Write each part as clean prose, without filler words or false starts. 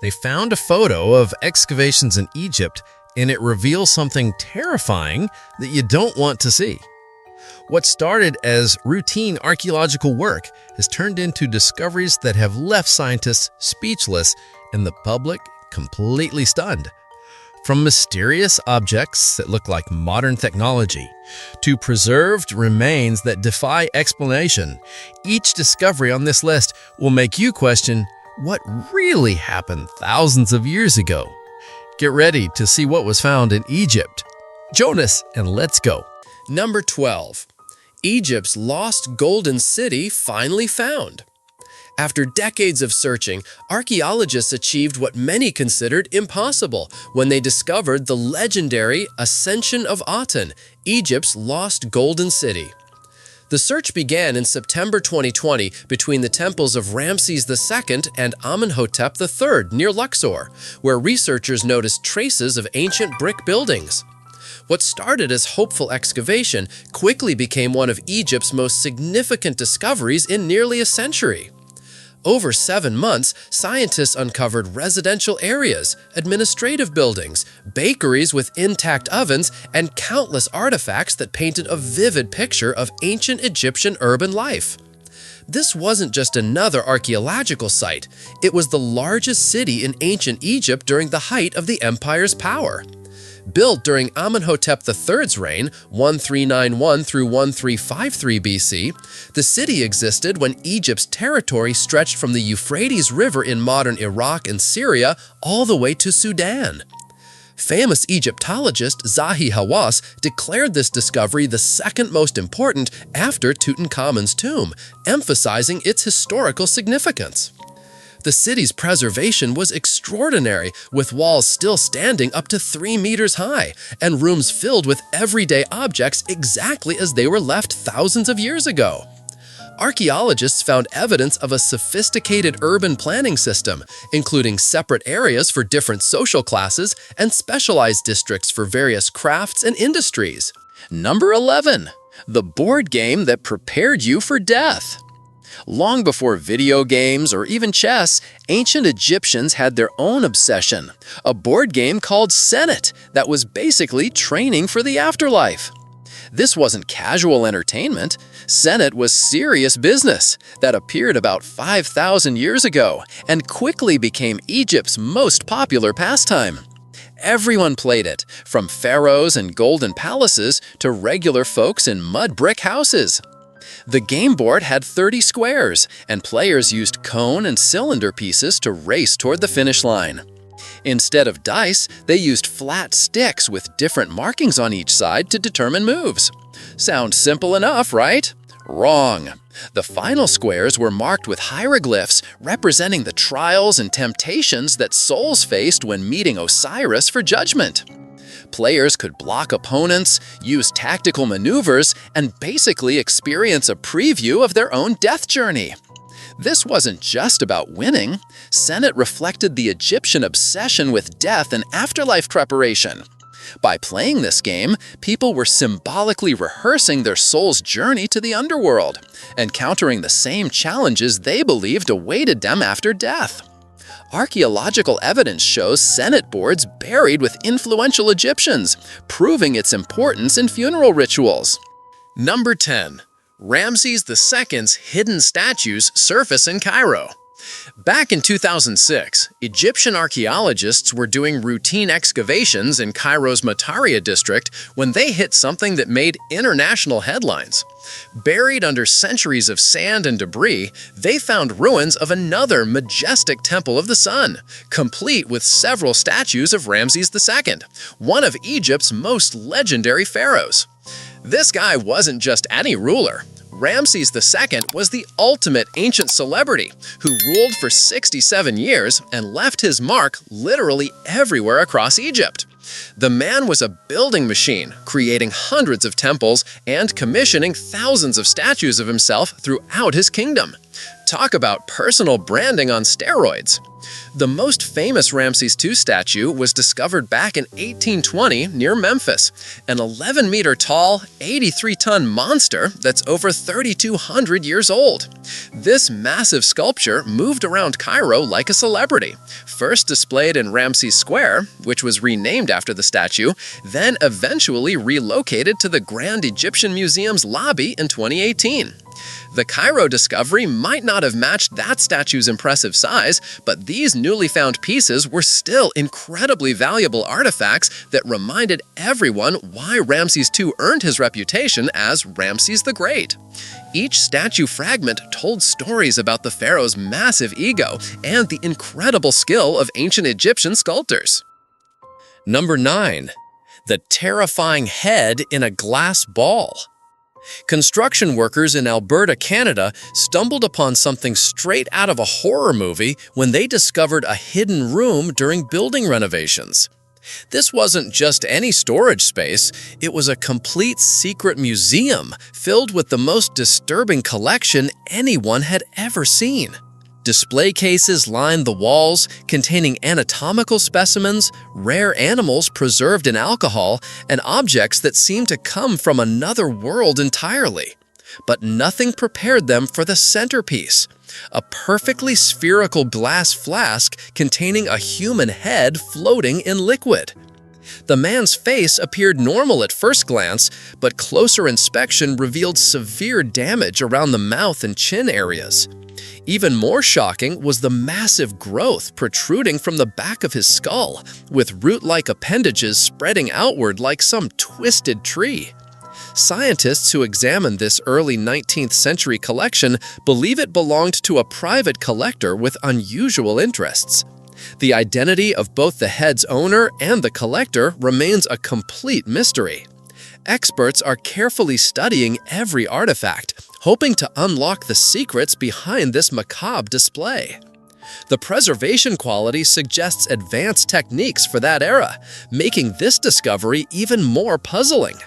They found a photo of excavations in Egypt, and it reveals something terrifying that you don't want to see. What started as routine archaeological work has turned into discoveries that have left scientists speechless and the public completely stunned. From mysterious objects that look like modern technology to preserved remains that defy explanation, each discovery on this list will make you question what really happened thousands of years ago. Get ready to see what was found in Egypt. Join us and let's go. Number 12. Egypt's lost golden city finally found. After decades of searching, archaeologists achieved what many considered impossible when they discovered the legendary Ascension of Aten, Egypt's lost golden city. The search began in September 2020 between the temples of Ramses II and Amenhotep III near Luxor, where researchers noticed traces of ancient brick buildings. What started as hopeful excavation quickly became one of Egypt's most significant discoveries in nearly a century. Over 7 months, scientists uncovered residential areas, administrative buildings, bakeries with intact ovens, and countless artifacts that painted a vivid picture of ancient Egyptian urban life. This wasn't just another archaeological site, it was the largest city in ancient Egypt during the height of the empire's power. Built during Amenhotep III's reign, 1391 through 1353 BC, the city existed when Egypt's territory stretched from the Euphrates River in modern Iraq and Syria all the way to Sudan. Famous Egyptologist Zahi Hawass declared this discovery the second most important after Tutankhamun's tomb, emphasizing its historical significance. The city's preservation was extraordinary, with walls still standing up to 3 meters high and rooms filled with everyday objects exactly as they were left thousands of years ago. Archaeologists found evidence of a sophisticated urban planning system, including separate areas for different social classes and specialized districts for various crafts and industries. Number 11. The board game that prepared you for death. Long before video games or even chess, ancient Egyptians had their own obsession, a board game called Senet that was basically training for the afterlife. This wasn't casual entertainment. Senet was serious business that appeared about 5,000 years ago and quickly became Egypt's most popular pastime. Everyone played it, from pharaohs and golden palaces to regular folks in mud brick houses. The game board had 30 squares, and players used cone and cylinder pieces to race toward the finish line. Instead of dice, they used flat sticks with different markings on each side to determine moves. Sounds simple enough, right? Wrong. The final squares were marked with hieroglyphs representing the trials and temptations that souls faced when meeting Osiris for judgment. Players could block opponents, use tactical maneuvers, and basically experience a preview of their own death journey. This wasn't just about winning. Senet reflected the Egyptian obsession with death and afterlife preparation. By playing this game, people were symbolically rehearsing their soul's journey to the underworld, encountering the same challenges they believed awaited them after death. Archaeological evidence shows Senet boards buried with influential Egyptians, proving its importance in funeral rituals. Number 10. Ramses II's hidden statues surface in Cairo. Back in 2006, Egyptian archaeologists were doing routine excavations in Cairo's Mataria district when they hit something that made international headlines. Buried under centuries of sand and debris, they found ruins of another majestic Temple of the Sun, complete with several statues of Ramses II, one of Egypt's most legendary pharaohs. This guy wasn't just any ruler. Ramses II was the ultimate ancient celebrity who ruled for 67 years and left his mark literally everywhere across Egypt. The man was a building machine, creating hundreds of temples and commissioning thousands of statues of himself throughout his kingdom. Talk about personal branding on steroids. The most famous Ramses II statue was discovered back in 1820 near Memphis, an 11-meter-tall, 83-ton monster that's over 3,200 years old. This massive sculpture moved around Cairo like a celebrity, first displayed in Ramses Square, which was renamed after the statue, then eventually relocated to the Grand Egyptian Museum's lobby in 2018. The Cairo discovery might not have matched that statue's impressive size, but these newly found pieces were still incredibly valuable artifacts that reminded everyone why Ramses II earned his reputation as Ramses the Great. Each statue fragment told stories about the pharaoh's massive ego and the incredible skill of ancient Egyptian sculptors. Number 9. The terrifying head in a glass ball. Construction workers in Alberta, Canada, stumbled upon something straight out of a horror movie when they discovered a hidden room during building renovations. This wasn't just any storage space, it was a complete secret museum filled with the most disturbing collection anyone had ever seen. Display cases lined the walls, containing anatomical specimens, rare animals preserved in alcohol, and objects that seemed to come from another world entirely. But nothing prepared them for the centerpiece, a perfectly spherical glass flask containing a human head floating in liquid. The man's face appeared normal at first glance, but closer inspection revealed severe damage around the mouth and chin areas. Even more shocking was the massive growth protruding from the back of his skull, with root-like appendages spreading outward like some twisted tree. Scientists who examined this early 19th century collection believe it belonged to a private collector with unusual interests. The identity of both the head's owner and the collector remains a complete mystery. Experts are carefully studying every artifact, hoping to unlock the secrets behind this macabre display. The preservation quality suggests advanced techniques for that era, making this discovery even more puzzling.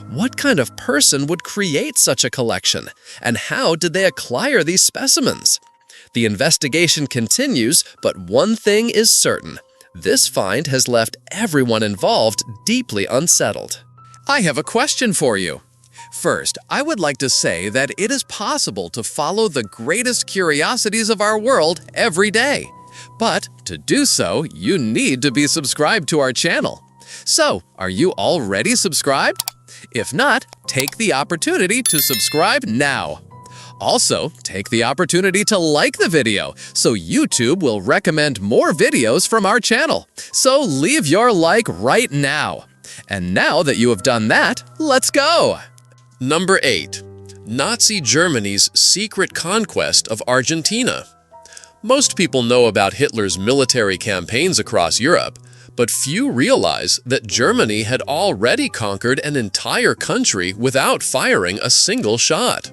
What kind of person would create such a collection, and how did they acquire these specimens? The investigation continues, but one thing is certain: this find has left everyone involved deeply unsettled. I have a question for you. First, I would like to say that it is possible to follow the greatest curiosities of our world every day. But to do so, you need to be subscribed to our channel. So, are you already subscribed? If not, take the opportunity to subscribe now. Also, take the opportunity to like the video, so YouTube will recommend more videos from our channel. So leave your like right now. And now that you have done that, let's go! Number 8. Nazi Germany's secret conquest of Argentina. Most people know about Hitler's military campaigns across Europe, but few realize that Germany had already conquered an entire country without firing a single shot.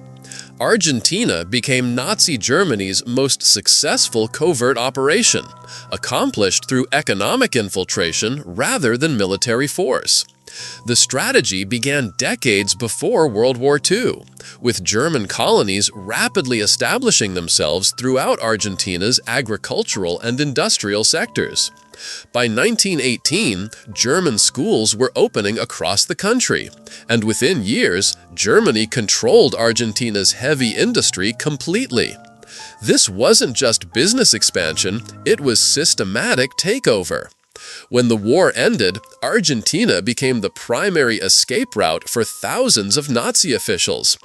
Argentina became Nazi Germany's most successful covert operation, accomplished through economic infiltration rather than military force. The strategy began decades before World War II, with German colonies rapidly establishing themselves throughout Argentina's agricultural and industrial sectors. By 1918, German schools were opening across the country, and within years, Germany controlled Argentina's heavy industry completely. This wasn't just business expansion, it was systematic takeover. When the war ended, Argentina became the primary escape route for thousands of Nazi officials.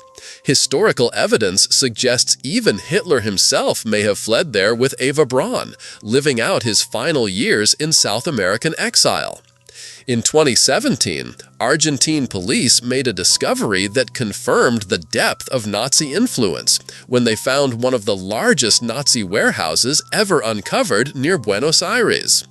Historical evidence suggests even Hitler himself may have fled there with Eva Braun, living out his final years in South American exile. In 2017, Argentine police made a discovery that confirmed the depth of Nazi influence when they found one of the largest Nazi warehouses ever uncovered near Buenos Aires.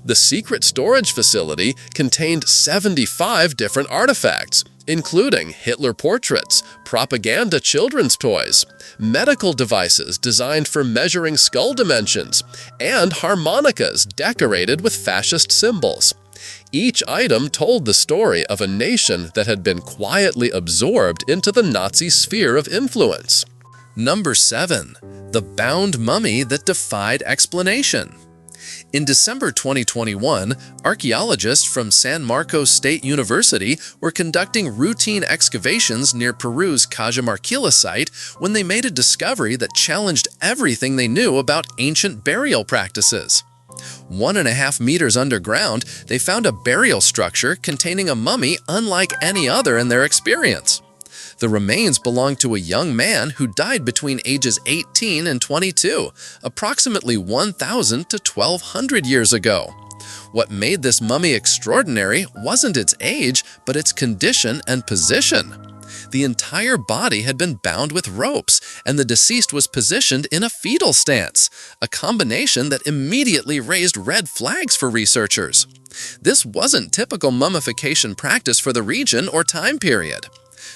The secret storage facility contained 75 different artifacts, including Hitler portraits, propaganda children's toys, medical devices designed for measuring skull dimensions, and harmonicas decorated with fascist symbols. Each item told the story of a nation that had been quietly absorbed into the Nazi sphere of influence. Number 7. The bound mummy that defied explanation. In December 2021, archaeologists from San Marcos State University were conducting routine excavations near Peru's Cajamarquilla site when they made a discovery that challenged everything they knew about ancient burial practices. 1.5 meters underground, they found a burial structure containing a mummy unlike any other in their experience. The remains belonged to a young man who died between ages 18 and 22, approximately 1,000 to 1,200 years ago. What made this mummy extraordinary wasn't its age, but its condition and position. The entire body had been bound with ropes, and the deceased was positioned in a fetal stance, a combination that immediately raised red flags for researchers. This wasn't typical mummification practice for the region or time period.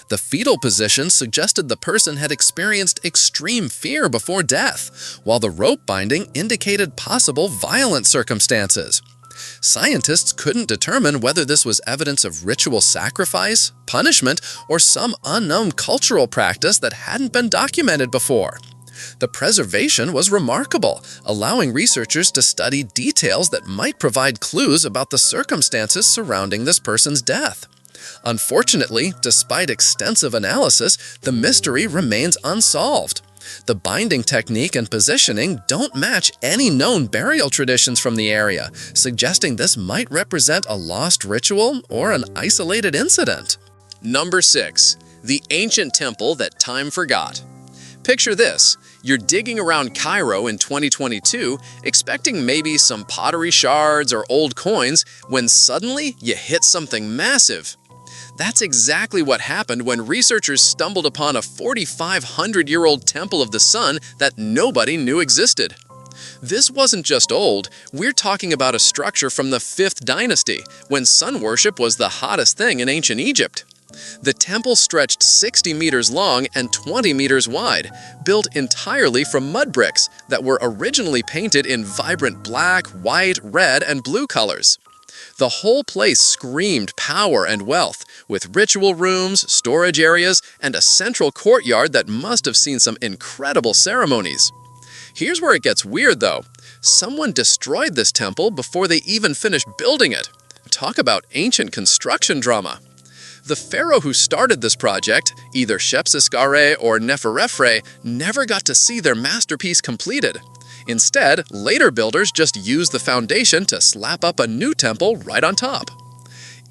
The fetal position suggested the person had experienced extreme fear before death, while the rope binding indicated possible violent circumstances. Scientists couldn't determine whether this was evidence of ritual sacrifice, punishment, or some unknown cultural practice that hadn't been documented before. The preservation was remarkable, allowing researchers to study details that might provide clues about the circumstances surrounding this person's death. Unfortunately, despite extensive analysis, the mystery remains unsolved. The binding technique and positioning don't match any known burial traditions from the area, suggesting this might represent a lost ritual or an isolated incident. Number 6. The ancient temple that time forgot. Picture this. You're digging around Cairo in 2022, expecting maybe some pottery shards or old coins, when suddenly you hit something massive. That's exactly what happened when researchers stumbled upon a 4,500-year-old temple of the sun that nobody knew existed. This wasn't just old, we're talking about a structure from the 5th dynasty, when sun worship was the hottest thing in ancient Egypt. The temple stretched 60 meters long and 20 meters wide, built entirely from mud bricks that were originally painted in vibrant black, white, red, and blue colors. The whole place screamed power and wealth, with ritual rooms, storage areas, and a central courtyard that must have seen some incredible ceremonies. Here's where it gets weird, though. Someone destroyed this temple before they even finished building it. Talk about ancient construction drama. The pharaoh who started this project, either Shepseskare or Neferefre, never got to see their masterpiece completed. Instead, later builders just used the foundation to slap up a new temple right on top.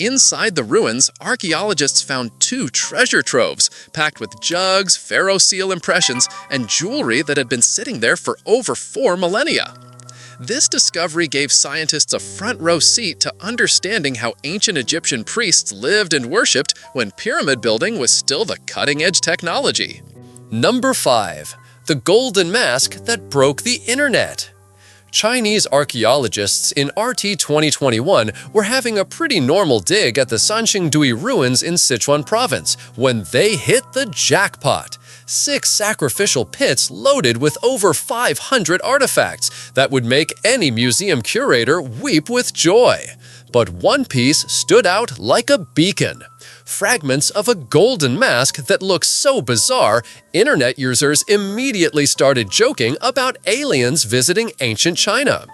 Inside the ruins, archaeologists found 2 treasure troves packed with jugs, pharaoh seal impressions, and jewelry that had been sitting there for over 4 millennia. This discovery gave scientists a front-row seat to understanding how ancient Egyptian priests lived and worshipped when pyramid building was still the cutting-edge technology. Number 5. The golden mask that broke the internet. Chinese archaeologists in RT 2021 were having a pretty normal dig at the Sanxingdui ruins in Sichuan province when they hit the jackpot. 6 sacrificial pits loaded with over 500 artifacts that would make any museum curator weep with joy. But one piece stood out like a beacon. Fragments of a golden mask that looks so bizarre, internet users immediately started joking about aliens visiting ancient China.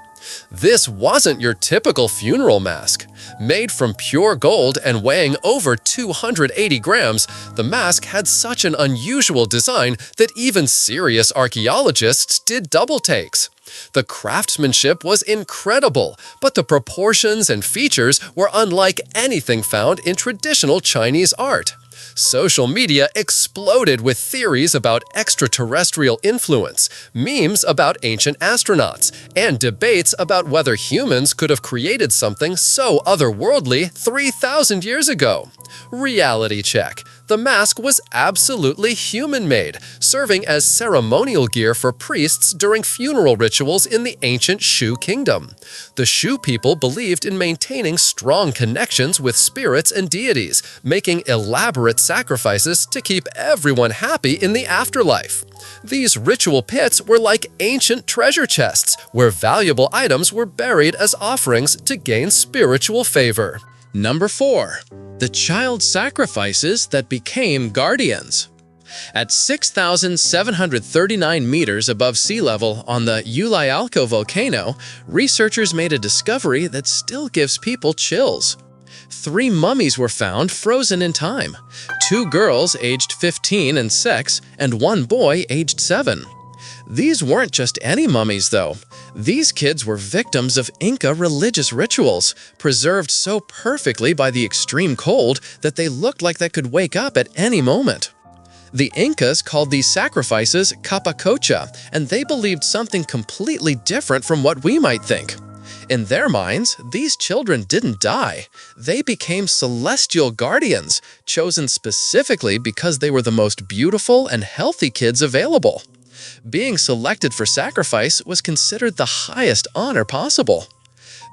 This wasn't your typical funeral mask. Made from pure gold and weighing over 280 grams, the mask had such an unusual design that even serious archaeologists did double takes. The craftsmanship was incredible, but the proportions and features were unlike anything found in traditional Chinese art. Social media exploded with theories about extraterrestrial influence, memes about ancient astronauts, and debates about whether humans could have created something so otherworldly 3,000 years ago. Reality check. The mask was absolutely human-made, serving as ceremonial gear for priests during funeral rituals in the ancient Shu kingdom. The Shu people believed in maintaining strong connections with spirits and deities, making elaborate sacrifices to keep everyone happy in the afterlife. These ritual pits were like ancient treasure chests, where valuable items were buried as offerings to gain spiritual favor. Number 4. The child sacrifices that became guardians. At 6,739 meters above sea level on the Ulialco volcano, researchers made a discovery that still gives people chills. 3 mummies were found frozen in time, 2 girls aged 15 and 6, and 1 boy aged 7. These weren't just any mummies, though. These kids were victims of Inca religious rituals, preserved so perfectly by the extreme cold that they looked like they could wake up at any moment. The Incas called these sacrifices capacocha, and they believed something completely different from what we might think. In their minds, these children didn't die. They became celestial guardians, chosen specifically because they were the most beautiful and healthy kids available. Being selected for sacrifice was considered the highest honor possible.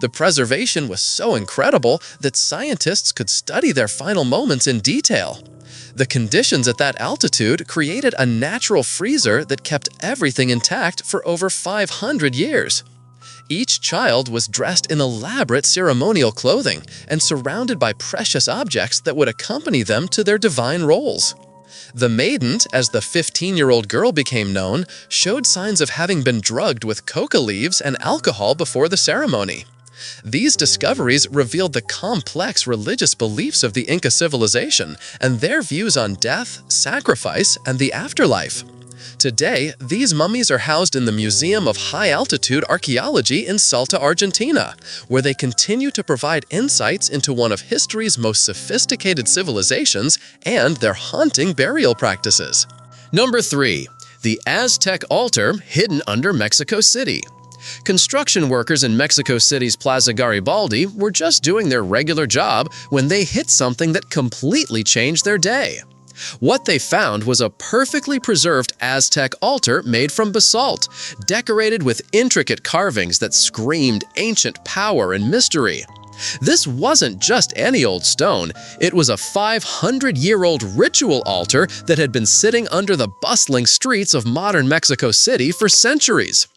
The preservation was so incredible that scientists could study their final moments in detail. The conditions at that altitude created a natural freezer that kept everything intact for over 500 years. Each child was dressed in elaborate ceremonial clothing and surrounded by precious objects that would accompany them to their divine roles. The maiden, as the 15-year-old girl became known, showed signs of having been drugged with coca leaves and alcohol before the ceremony. These discoveries revealed the complex religious beliefs of the Inca civilization and their views on death, sacrifice, and the afterlife. Today, these mummies are housed in the Museum of High-Altitude Archaeology in Salta, Argentina, where they continue to provide insights into one of history's most sophisticated civilizations and their haunting burial practices. Number 3. The Aztec altar hidden under Mexico City. Construction workers in Mexico City's Plaza Garibaldi were just doing their regular job when they hit something that completely changed their day. What they found was a perfectly preserved Aztec altar made from basalt, decorated with intricate carvings that screamed ancient power and mystery. This wasn't just any old stone, it was a 500-year-old ritual altar that had been sitting under the bustling streets of modern Mexico City for centuries.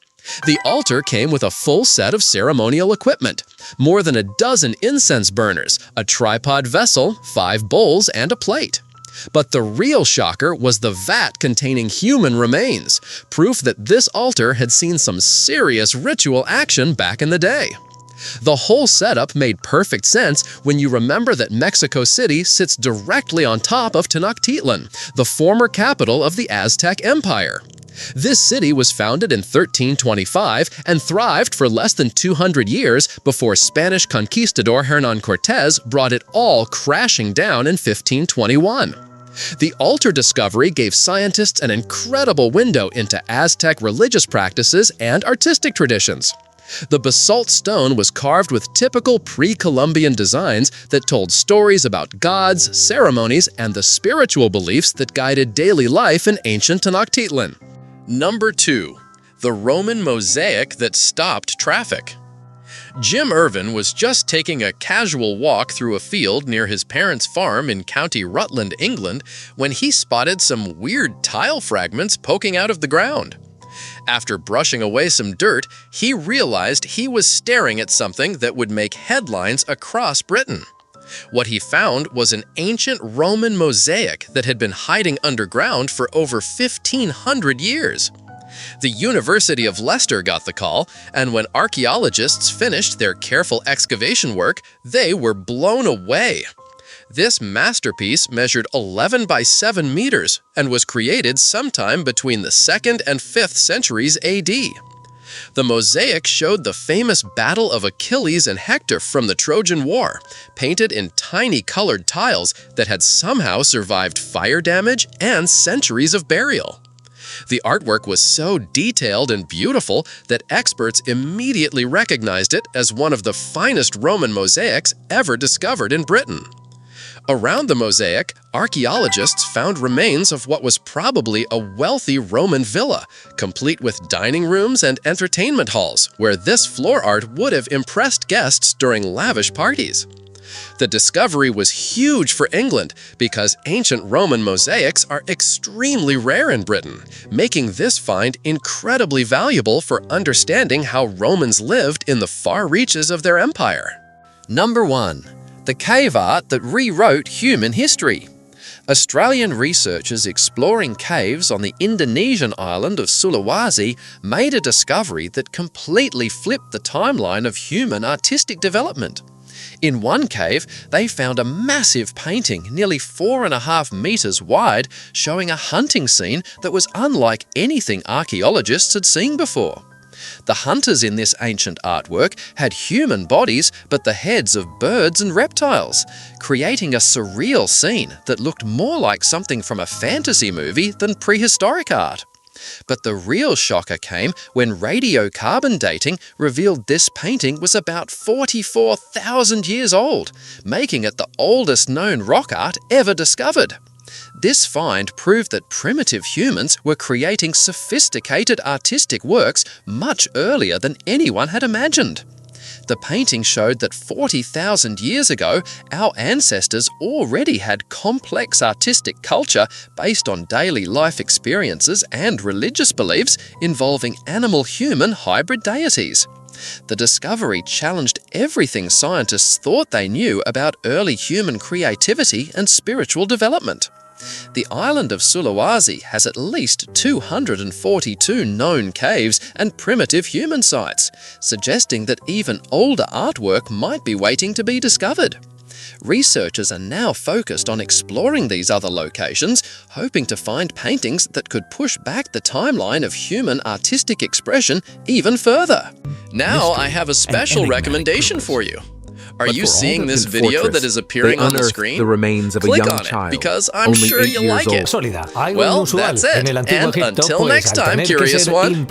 The altar came with a full set of ceremonial equipment, more than a dozen incense burners, a tripod vessel, 5 bowls, and a plate. But the real shocker was the vat containing human remains, proof that this altar had seen some serious ritual action back in the day. The whole setup made perfect sense when you remember that Mexico City sits directly on top of Tenochtitlan, the former capital of the Aztec Empire. This city was founded in 1325 and thrived for less than 200 years before Spanish conquistador Hernán Cortés brought it all crashing down in 1521. The altar discovery gave scientists an incredible window into Aztec religious practices and artistic traditions. The basalt stone was carved with typical pre-Columbian designs that told stories about gods, ceremonies, and the spiritual beliefs that guided daily life in ancient Tenochtitlan. Number 2. The Roman mosaic that stopped traffic. Jim Irvin was just taking a casual walk through a field near his parents' farm in County Rutland, England, when he spotted some weird tile fragments poking out of the ground. After brushing away some dirt, he realized he was staring at something that would make headlines across Britain. What he found was an ancient Roman mosaic that had been hiding underground for over 1,500 years. The University of Leicester got the call, and when archaeologists finished their careful excavation work, they were blown away. This masterpiece measured 11 by 7 meters and was created sometime between the 2nd and 5th centuries AD. The mosaic showed the famous Battle of Achilles and Hector from the Trojan War, painted in tiny colored tiles that had somehow survived fire damage and centuries of burial. The artwork was so detailed and beautiful that experts immediately recognized it as one of the finest Roman mosaics ever discovered in Britain. Around the mosaic, archaeologists found remains of what was probably a wealthy Roman villa, complete with dining rooms and entertainment halls, where this floor art would have impressed guests during lavish parties. The discovery was huge for England because ancient Roman mosaics are extremely rare in Britain, making this find incredibly valuable for understanding how Romans lived in the far reaches of their empire. Number 1. The cave art that rewrote human history. Australian researchers exploring caves on the Indonesian island of Sulawesi made a discovery that completely flipped the timeline of human artistic development. In one cave, they found a massive painting nearly 4.5 meters wide showing a hunting scene that was unlike anything archaeologists had seen before. The hunters in this ancient artwork had human bodies but the heads of birds and reptiles, creating a surreal scene that looked more like something from a fantasy movie than prehistoric art. But the real shocker came when radiocarbon dating revealed this painting was about 44,000 years old, making it the oldest known rock art ever discovered. This find proved that primitive humans were creating sophisticated artistic works much earlier than anyone had imagined. The painting showed that 40,000 years ago, our ancestors already had complex artistic culture based on daily life experiences and religious beliefs involving animal-human hybrid deities. The discovery challenged everything scientists thought they knew about early human creativity and spiritual development. The island of Sulawesi has at least 242 known caves and primitive human sites, suggesting that even older artwork might be waiting to be discovered. Researchers are now focused on exploring these other locations, hoping to find paintings that could push back the timeline of human artistic expression even further. Now I have a special recommendation for you. Are you seeing this video that is appearing on the screen? The remains of a Click young on it, child, because I'm only sure 8 you'll years like it. old. Well, that's it. And until next time, Curious One.